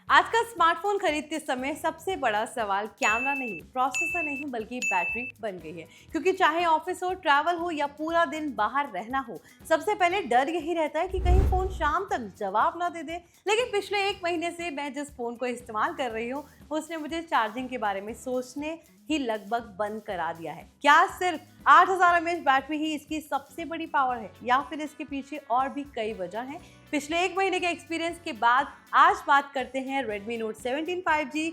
आज का स्मार्टफोन खरीदते समय सबसे बड़ा सवाल कैमरा नहीं, प्रोसेसर नहीं बल्कि बैटरी बन गई है। क्योंकि चाहे ऑफिस हो, ट्रैवल हो या पूरा दिन बाहर रहना हो, सबसे पहले डर यही रहता है कि कहीं फोन शाम तक जवाब ना दे दे। लेकिन पिछले एक महीने से मैं जिस फोन को इस्तेमाल कर रही हूँ उसने मुझे चार्जिंग के बारे में सोचने ही लगभग बंद करा दिया है। क्या सिर्फ 8000 mAh बैटरी ही इसकी सबसे बड़ी पावर है या फिर इसके पीछे और भी कई वजह हैं? पिछले एक महीने के एक्सपीरियंस के बाद आज बात करते हैं Redmi Note 17 5G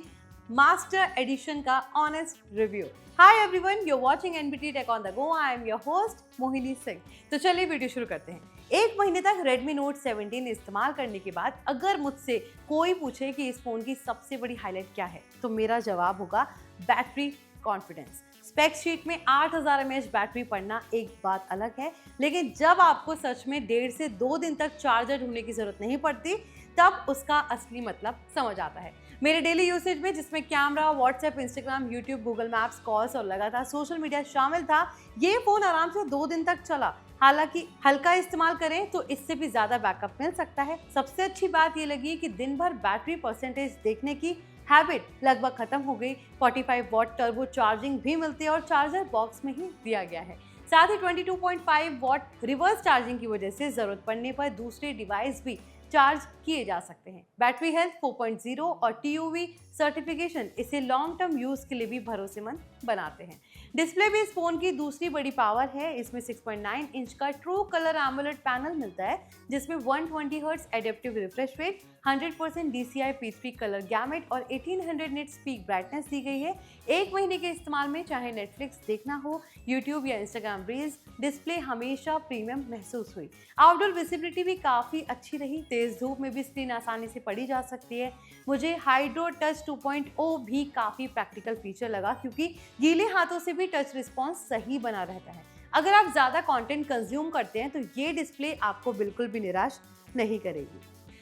master edition का honest review. Hi everyone, you are watching NBT tech on the go. I am your host Mohini Singh. तो चलिए वीडियो शुरू करते हैं। एक महीने तक Redmi Note 17 इस्तेमाल करने के बाद अगर मुझसे कोई पूछे कि इस फोन की सबसे बड़ी हाईलाइट क्या है, तो मेरा जवाब होगा बैटरी कॉन्फिडेंस। स्पेक शीट में 8000 mAh बैटरी पढ़ना एक बात अलग है, लेकिन जब आपको सच में 1.5 से 2 दिन तक चार्जर ढूंढने की जरूरत नहीं पड़ती, तब उसका असली मतलब समझ आता है। मेरे डेली यूसेज में, जिसमें camera, WhatsApp, Instagram, YouTube, Google maps, calls और लगातार सोशल मीडिया शामिल था, ये फोन आराम से 2 दिन तक चला। हालांकि हल्का इस्तेमाल करें तो इससे भी ज्यादा बैकअप मिल सकता है। सबसे अच्छी बात ये लगी कि दिन भर बैटरी परसेंटेज देखने की हैबिट लगभग खत्म हो गई। 45 वॉट टर्बो चार्जिंग भी मिलती है और चार्जर बॉक्स में ही दिया गया है। साथ ही 22.5 वॉट रिवर्स चार्जिंग की वजह से जरूरत पड़ने पर दूसरे डिवाइस भी चार्ज किए जा सकते हैं। बैटरी हेल्थ 4.0 और TUV सर्टिफिकेशन इसे लॉन्ग टर्म यूज के लिए भी भरोसेमंद बनाते हैं। डिस्प्ले भी इस फोन की दूसरी बड़ी पावर है। इसमें 6.9 इंच का ट्रू कलर एमोलेड पैनल मिलता है, जिसमें 120 hertz adaptive refresh rate, 100% DCI P3 colour gamete और 1800 निट्स पीक ब्राइटनेस दी गई है। एक महीने के इस्तेमाल में चाहे नेटफ्लिक्स देखना हो, यूट्यूब या इंस्टाग्राम रील्स, डिस्प्ले हमेशा प्रीमियम महसूस हुई। आउटडोर विजिबिलिटी भी काफी अच्छी रही। तेज धूप में भी स्क्रीन आसानी से पढ़ी जा सकती है। मुझे हाइड्रो टच 2.0 भी काफी प्रैक्टिकल फीचर लगा, क्योंकि गीले हाथों से भी टच रिस्पॉन्स सही बना रहता है। अगर आप ज्यादा कंटेंट कंज्यूम करते हैं तो ये डिस्प्ले आपको बिल्कुल भी निराश नहीं करेगी।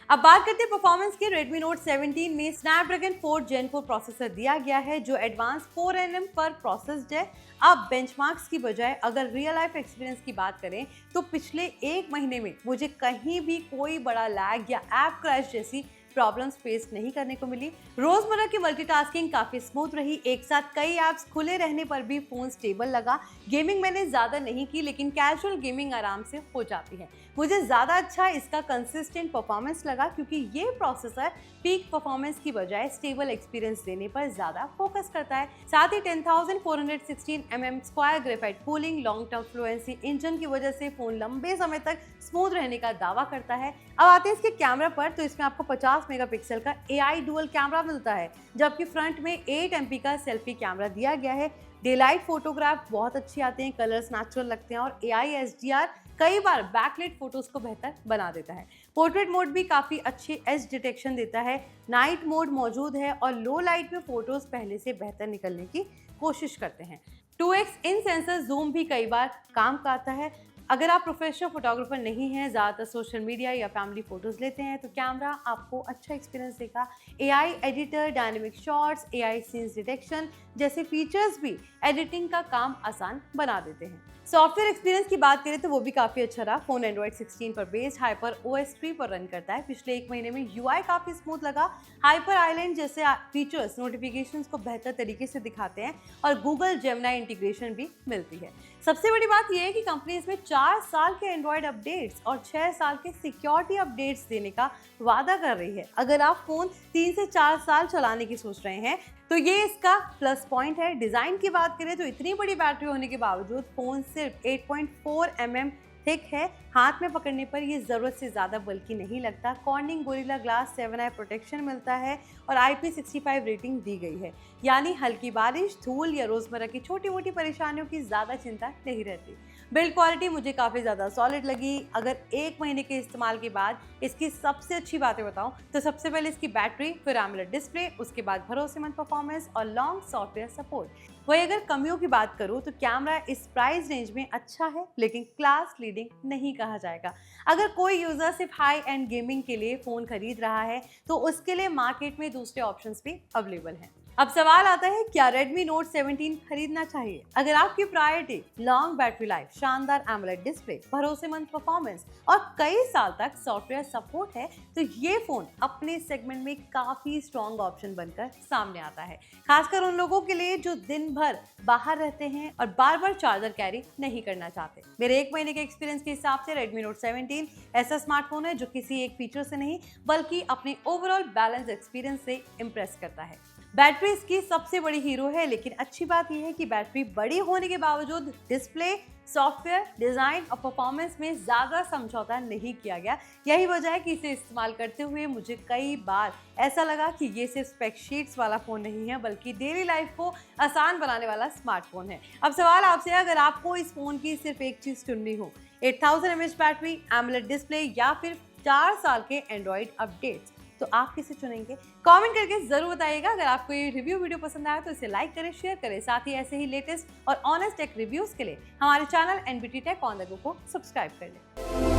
अब बात करते हैं परफॉर्मेंस की। Redmi Note 17 में Snapdragon 4 Gen 4 प्रोसेसर दिया गया है, जो एडवांस 4nm पर प्रोसेस्ड है। अब बेंचमार्क्स की बजाय अगर रियल लाइफ एक्सपीरियंस की बात करें तो पिछले एक महीने में मुझे कहीं भी कोई बड़ा लैग या ऐप क्रैश जैसी प्रॉब्लम्स फेस नहीं करने को मिली। रोजमर्रा की मल्टीटास्किंग काफी स्मूथ रही। एक साथ कई ऐप्स खुले रहने पर भी फोन स्टेबल लगा। गेमिंग मैंने ज्यादा नहीं की, लेकिन कैजुअल गेमिंग आराम से हो जाती है। मुझे ज्यादा अच्छा इसका कंसिस्टेंट परफॉर्मेंस लगा, क्योंकि ये प्रोसेसर पीक परफॉर्मेंस की बजाय स्टेबल एक्सपीरियंस देने पर ज्यादा फोकस करता है। साथ ही 10416 mm square graphite cooling, long term fluency engine की वजह से फोन लंबे समय तक स्मूथ रहने का दावा करता है। अब आते हैं इसके कैमरा पर, तो इसमें आपको 50 मेगापिक्सल का AI डुअल कैमरा मिलता है, जबकि फ्रंट में 8 MP का सेल्फी कैमरा दिया गया है। डेलाइट फोटोग्राफ बहुत अच्छी आते हैं, कलर्स नेचुरल लगते हैं और AI SDR कई बार बैकलाइट फोटोज को बेहतर बना देता है। पोर्ट्रेट मोड भी काफी अच्छी एज डिटेक्शन देता है। नाइट मोड मौजूद है और लो लाइट में फोटोज पहले से बेहतर निकलने की कोशिश करते हैं। 2x इन सेंसर जूम भी कई बार काम का आता है। अगर आप प्रोफेशनल फोटोग्राफर नहीं हैं, ज़्यादातर सोशल मीडिया या फैमिली फोटोज लेते हैं, तो कैमरा आपको अच्छा एक्सपीरियंस देगा। AI editor, dynamic shots, AI scenes detection जैसे फीचर्स भी एडिटिंग का काम आसान बना देते हैं। सॉफ्टवेयर एक्सपीरियंस की बात करें तो वो भी काफ़ी अच्छा रहा। फोन Android 16 पर बेस्ड हाइपर OS 3 पर रन करता है। पिछले एक महीने में UI काफ़ी स्मूथ लगा। हाइपर आइलैंड जैसे फीचर्स नोटिफिकेशंस को बेहतर तरीके से दिखाते हैं और गूगल जेमिनी इंटीग्रेशन भी मिलती है। सबसे बड़ी बात यह है कि कंपनी इसमें 4 साल के एंड्रॉयड अपडेट्स और 6 साल के सिक्योरिटी अपडेट्स देने का वादा कर रही है। अगर आप फोन 3 से 4 साल चलाने की सोच रहे हैं तो ये इसका प्लस पॉइंट है। डिजाइन की बात करें तो इतनी बड़ी बैटरी होने के बावजूद फोन सिर्फ 8.4 mm थिक है। हाथ में पकड़ने पर ये जरूरत से ज्यादा बल्कि नहीं लगता। Cornering gorilla glass 7i protection मिलता है और IP65 रेटिंग दी गई है, यानी हल्की बारिश, धूल या रोजमर्रा की छोटी मोटी परेशानियों की ज्यादा चिंता नहीं रहती। बिल्ड क्वालिटी मुझे काफी ज्यादा सॉलिड लगी। अगर एक महीने के इस्तेमाल के बाद इसकी सबसे अच्छी बातें बताऊं तो सबसे पहले इसकी बैटरी, फिर AMOLED डिस्प्ले, उसके बाद भरोसेमंद परफॉर्मेंस और लॉन्ग सॉफ्टवेयर सपोर्ट। वही अगर कमियों की बात करूँ तो कैमरा इस प्राइस रेंज में अच्छा है, लेकिन क्लास लीडिंग नहीं कहा जाएगा। अगर कोई यूजर सिर्फ हाई एंड गेमिंग के लिए फोन खरीद रहा है तो उसके लिए मार्केट में दूसरे ऑप्शंस भी अवेलेबल हैं। अब सवाल आता है, क्या Redmi Note 17 खरीदना चाहिए? अगर आपकी प्रायोरिटी लॉन्ग बैटरी लाइफ, शानदार AMOLED डिस्प्ले, भरोसेमंद परफॉर्मेंस और कई साल तक सॉफ्टवेयर सपोर्ट है तो ये फोन अपने सेगमेंट में काफी स्ट्रॉन्ग ऑप्शन बनकर सामने आता है, खासकर उन लोगों के लिए जो दिन भर बाहर रहते हैं और बार बार चार्जर कैरी नहीं करना चाहते। मेरे 1 महीने के एक्सपीरियंस के हिसाब से Redmi Note 17 ऐसा स्मार्टफोन है जो किसी एक फीचर से नहीं बल्कि अपने ओवरऑल बैलेंस एक्सपीरियंस से इम्प्रेस करता है। बैटरी इसकी सबसे बड़ी हीरो है, लेकिन अच्छी बात यह है कि बैटरी बड़ी होने के बावजूद डिस्प्ले, सॉफ्टवेयर, डिजाइन और परफॉर्मेंस में ज्यादा समझौता नहीं किया गया। यही वजह है कि इसे इस्तेमाल करते हुए मुझे कई बार ऐसा लगा कि ये सिर्फ स्पेक शीट्स वाला फोन नहीं है बल्कि डेली लाइफ को आसान बनाने वाला स्मार्टफोन है। अब सवाल आपसे है, अगर आपको इस फोन की सिर्फ एक चीज चुननी हो, 8000 mAh बैटरी, AMOLED डिस्प्ले या फिर 4 साल के एंड्रॉइड अपडेट्स, तो आप किसे चुनेंगे? कमेंट करके जरूर बताइएगा। अगर आपको ये रिव्यू वीडियो पसंद आया तो इसे लाइक करें, शेयर करें। साथ ही ऐसे ही लेटेस्ट और ऑनेस्ट टेक रिव्यूज के लिए हमारे channel NBT Tech on the Go को सब्सक्राइब कर लें।